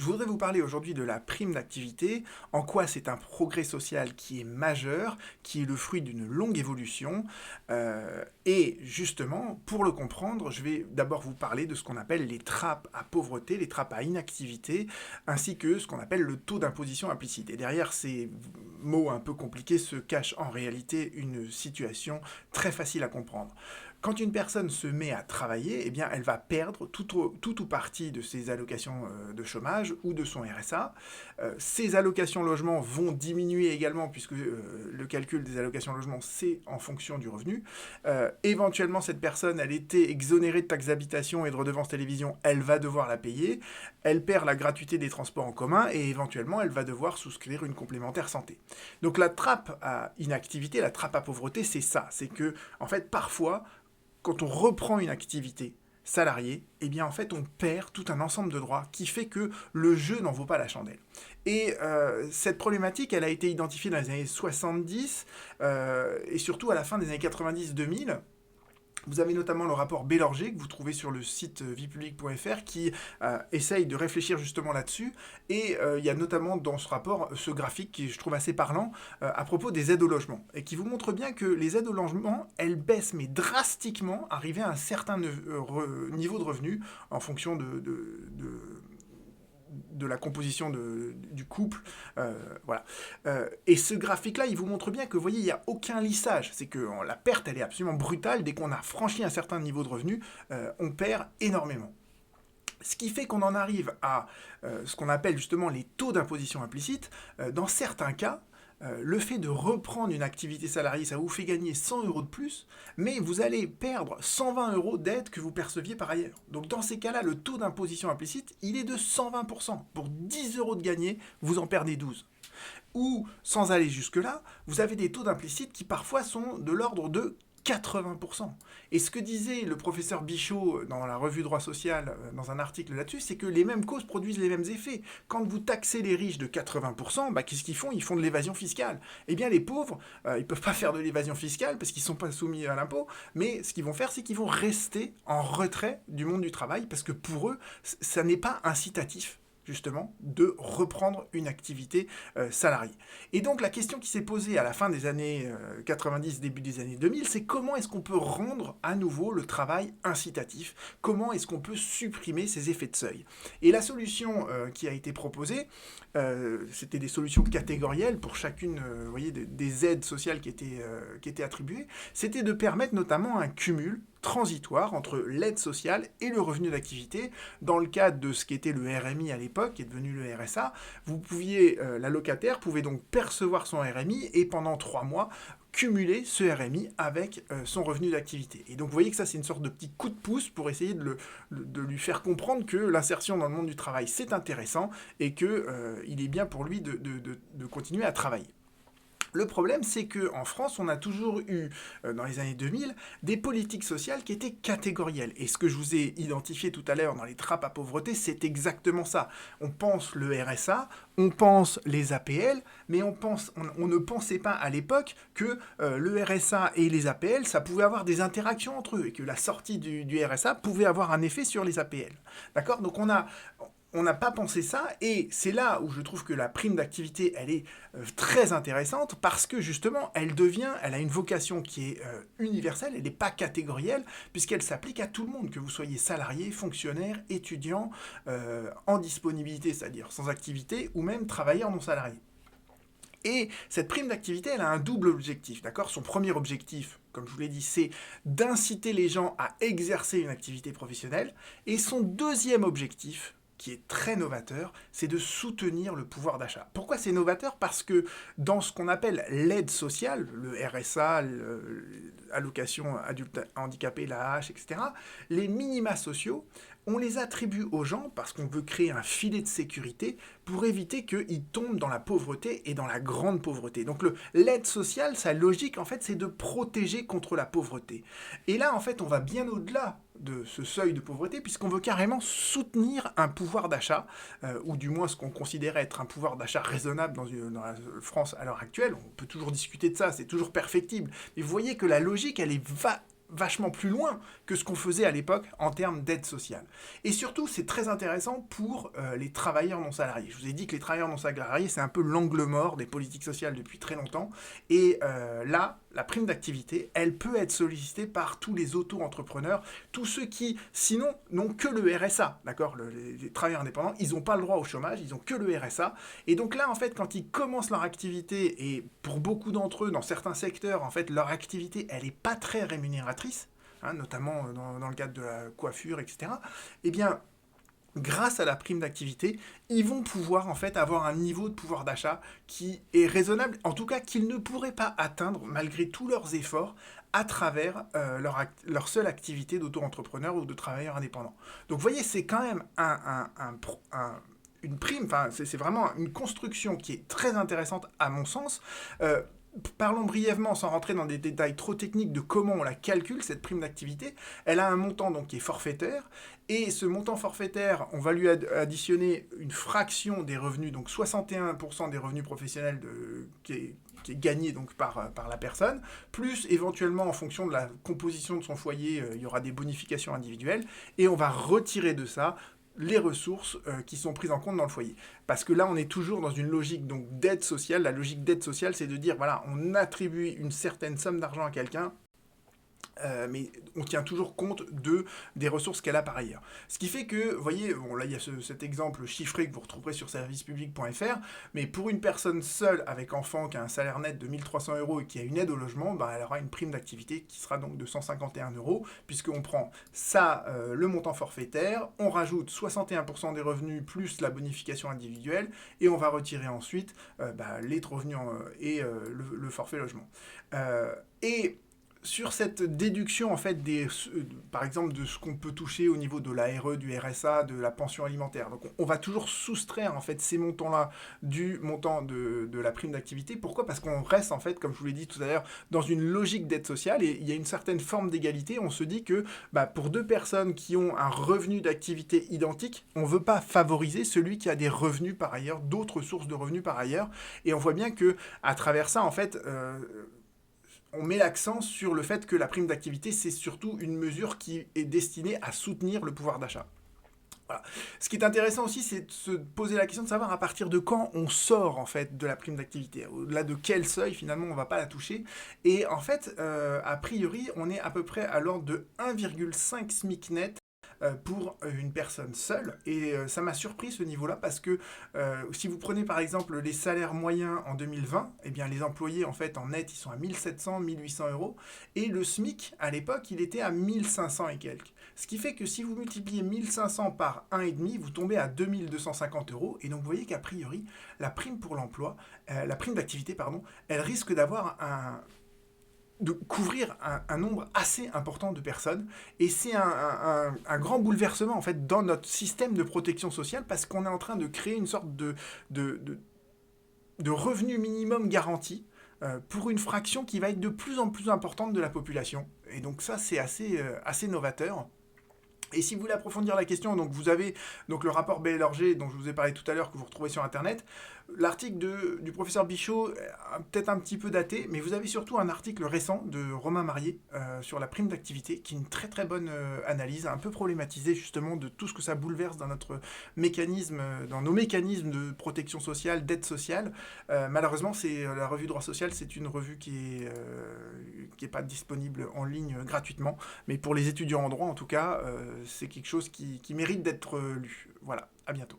Je voudrais vous parler aujourd'hui de la prime d'activité, en quoi c'est un progrès social qui est majeur, qui est le fruit d'une longue évolution. Et justement, pour le comprendre, je vais d'abord vous parler de ce qu'on appelle les trappes à pauvreté, les trappes à inactivité, ainsi que ce qu'on appelle le taux d'imposition implicite. Et derrière ces mots un peu compliqués se cache en réalité une situation très facile à comprendre. Quand une personne se met à travailler, eh bien, elle va perdre tout ou partie de ses allocations de chômage ou de son RSA. Ces allocations logement vont diminuer également, puisque le calcul des allocations logement, c'est en fonction du revenu. Éventuellement, cette personne, elle était exonérée de taxes d'habitation et de redevances télévision, elle va devoir la payer. Elle perd la gratuité des transports en commun et éventuellement, elle va devoir souscrire une complémentaire santé. Donc la trappe à inactivité, la trappe à pauvreté, c'est ça. C'est que, en fait, parfois, quand on reprend une activité salariée, eh bien en fait on perd tout un ensemble de droits qui fait que le jeu n'en vaut pas la chandelle. Et cette problématique, elle a été identifiée dans les années 70 et surtout à la fin des années 90-2000. Vous avez notamment le rapport Bélorger que vous trouvez sur le site viepublique.fr qui essaye de réfléchir justement là-dessus. Et il y a notamment dans ce rapport ce graphique qui je trouve assez parlant à propos des aides au logement et qui vous montre bien que les aides au logement, elles baissent mais drastiquement, arrivées à un certain niveau de revenu en fonction de la composition du couple. Voilà. Et ce graphique-là, il vous montre bien que, vous voyez, il n'y a aucun lissage. C'est que la perte, elle est absolument brutale. Dès qu'on a franchi un certain niveau de revenu, on perd énormément. Ce qui fait qu'on en arrive à ce qu'on appelle justement les taux d'imposition implicite. Dans certains cas, le fait de reprendre une activité salariée, ça vous fait gagner 100 euros de plus, mais vous allez perdre 120 euros d'aide que vous perceviez par ailleurs. Donc dans ces cas-là, le taux d'imposition implicite, il est de 120%. Pour 10 euros de gagné, vous en perdez 12. Ou, sans aller jusque-là, vous avez des taux d'implicite qui parfois sont de l'ordre de 80%. Et ce que disait le professeur Bichot dans la revue Droit Social, dans un article là-dessus, c'est que les mêmes causes produisent les mêmes effets. Quand vous taxez les riches de 80%, qu'est-ce qu'ils font? Ils font de l'évasion fiscale. Eh bien, les pauvres, ils ne peuvent pas faire de l'évasion fiscale parce qu'ils ne sont pas soumis à l'impôt, mais ce qu'ils vont faire, c'est qu'ils vont rester en retrait du monde du travail parce que pour eux, ça n'est pas incitatif justement, de reprendre une activité salariée. Et donc la question qui s'est posée à la fin des années 90, début des années 2000, c'est comment est-ce qu'on peut rendre à nouveau le travail incitatif? Comment est-ce qu'on peut supprimer ces effets de seuil? Et la solution qui a été proposée, c'était des solutions catégorielles pour chacune vous voyez, des aides sociales qui étaient attribuées, c'était de permettre notamment un cumul transitoire entre l'aide sociale et le revenu d'activité. Dans le cadre de ce qui était le RMI à l'époque, qui est devenu le RSA, l'allocataire pouvait donc percevoir son RMI et pendant 3 mois cumuler ce RMI avec son revenu d'activité. Et donc vous voyez que ça c'est une sorte de petit coup de pouce pour essayer de lui faire comprendre que l'insertion dans le monde du travail c'est intéressant et qu'il est bien pour lui de continuer à travailler. Le problème, c'est qu'en France, on a toujours eu, dans les années 2000, des politiques sociales qui étaient catégorielles. Et ce que je vous ai identifié tout à l'heure dans les trappes à pauvreté, c'est exactement ça. On pense le RSA, on pense les APL, mais on ne pensait pas à l'époque que le RSA et les APL, ça pouvait avoir des interactions entre eux, et que la sortie du RSA pouvait avoir un effet sur les APL. D'accord? Donc on n'a pas pensé ça, et c'est là où je trouve que la prime d'activité, elle est très intéressante, parce que justement, elle a une vocation qui est universelle, elle n'est pas catégorielle, puisqu'elle s'applique à tout le monde, que vous soyez salarié, fonctionnaire, étudiant, en disponibilité, c'est-à-dire sans activité, ou même travailleur non salarié. Et cette prime d'activité, elle a un double objectif, d'accord? Son premier objectif, comme je vous l'ai dit, c'est d'inciter les gens à exercer une activité professionnelle, et son deuxième objectif, qui est très novateur, c'est de soutenir le pouvoir d'achat. Pourquoi c'est novateur? Parce que dans ce qu'on appelle l'aide sociale, le RSA, l'allocation adulte handicapé, l'AH, etc., les minima sociaux, on les attribue aux gens parce qu'on veut créer un filet de sécurité pour éviter qu'ils tombent dans la pauvreté et dans la grande pauvreté. Donc l'aide sociale, sa logique, en fait, c'est de protéger contre la pauvreté. Et là, en fait, on va bien au-delà de ce seuil de pauvreté, puisqu'on veut carrément soutenir un pouvoir d'achat, ou du moins ce qu'on considère être un pouvoir d'achat raisonnable dans la France à l'heure actuelle. On peut toujours discuter de ça, c'est toujours perfectible. Mais vous voyez que la logique, elle est vachement plus loin que ce qu'on faisait à l'époque en termes d'aide sociale. Et surtout, c'est très intéressant pour les travailleurs non salariés. Je vous ai dit que les travailleurs non salariés, c'est un peu l'angle mort des politiques sociales depuis très longtemps. Et là, la prime d'activité, elle peut être sollicitée par tous les auto-entrepreneurs, tous ceux qui, sinon, n'ont que le RSA, d'accord, les travailleurs indépendants, ils n'ont pas le droit au chômage, ils n'ont que le RSA. Et donc là, en fait, quand ils commencent leur activité, et pour beaucoup d'entre eux, dans certains secteurs, en fait, leur activité, elle n'est pas très rémunératrice, hein, notamment dans le cadre de la coiffure, etc., eh bien, grâce à la prime d'activité, ils vont pouvoir en fait avoir un niveau de pouvoir d'achat qui est raisonnable, en tout cas qu'ils ne pourraient pas atteindre malgré tous leurs efforts à travers leur seule activité d'auto-entrepreneur ou de travailleur indépendant. Donc vous voyez, c'est quand même une prime, enfin c'est vraiment une construction qui est très intéressante à mon sens. Parlons brièvement, sans rentrer dans des détails trop techniques de comment on la calcule, cette prime d'activité. Elle a un montant donc qui est forfaitaire, et ce montant forfaitaire, on va lui additionner une fraction des revenus, donc 61% des revenus professionnels qui est gagné donc par la personne, plus éventuellement en fonction de la composition de son foyer, il y aura des bonifications individuelles, et on va retirer de ça les ressources qui sont prises en compte dans le foyer. Parce que là, on est toujours dans une logique donc d'aide sociale. La logique d'aide sociale, c'est de dire, voilà, on attribue une certaine somme d'argent à quelqu'un, mais on tient toujours compte des ressources qu'elle a par ailleurs. Ce qui fait que, vous voyez, bon, là il y a cet exemple chiffré que vous retrouverez sur servicepublic.fr, mais pour une personne seule avec enfant qui a un salaire net de 1300 € et qui a une aide au logement, bah, elle aura une prime d'activité qui sera donc de 151 €, puisqu'on prend ça, le montant forfaitaire, on rajoute 61% des revenus plus la bonification individuelle, et on va retirer ensuite les revenus et le forfait logement. Et sur cette déduction, en fait, par exemple, de ce qu'on peut toucher au niveau de l'ARE, du RSA, de la pension alimentaire. Donc, on va toujours soustraire, en fait, ces montants-là du montant de la prime d'activité. Pourquoi ? Parce qu'on reste, en fait, comme je vous l'ai dit tout à l'heure, dans une logique d'aide sociale, et il y a une certaine forme d'égalité. On se dit que, pour deux personnes qui ont un revenu d'activité identique, on ne veut pas favoriser celui qui a des revenus par ailleurs, d'autres sources de revenus par ailleurs. Et on voit bien que, à travers ça, en fait, on met l'accent sur le fait que la prime d'activité, c'est surtout une mesure qui est destinée à soutenir le pouvoir d'achat. Voilà. Ce qui est intéressant aussi, c'est de se poser la question de savoir à partir de quand on sort en fait de la prime d'activité. Au-delà de quel seuil, finalement, on ne va pas la toucher. Et en fait, a priori, on est à peu près à l'ordre de 1,5 SMIC net pour une personne seule. Et ça m'a surpris ce niveau-là parce que si vous prenez par exemple les salaires moyens en 2020, eh bien les employés en fait en net ils sont à 1700, 1800 € et le SMIC à l'époque il était à 1500 et quelques. Ce qui fait que si vous multipliez 1500 par 1,5, vous tombez à 2250 €. Et donc vous voyez qu'a priori, la prime pour l'emploi, la prime d'activité, pardon, elle risque de couvrir un nombre assez important de personnes. Et c'est un grand bouleversement en fait dans notre système de protection sociale parce qu'on est en train de créer une sorte de revenu minimum garanti pour une fraction qui va être de plus en plus importante de la population. Et donc ça, c'est assez novateur. Et si vous voulez approfondir la question, donc vous avez donc le rapport Baillarger dont je vous ai parlé tout à l'heure que vous retrouvez sur internet. L'article du professeur Bichot, peut-être un petit peu daté, mais vous avez surtout un article récent de Romain Marié sur la prime d'activité, qui est une très très bonne analyse, un peu problématisée justement de tout ce que ça bouleverse dans notre mécanisme, dans nos mécanismes de protection sociale, d'aide sociale. Malheureusement, c'est la revue Droit Social, c'est une revue qui est pas disponible en ligne gratuitement, mais pour les étudiants en droit en tout cas, c'est quelque chose qui mérite d'être lu. Voilà, à bientôt.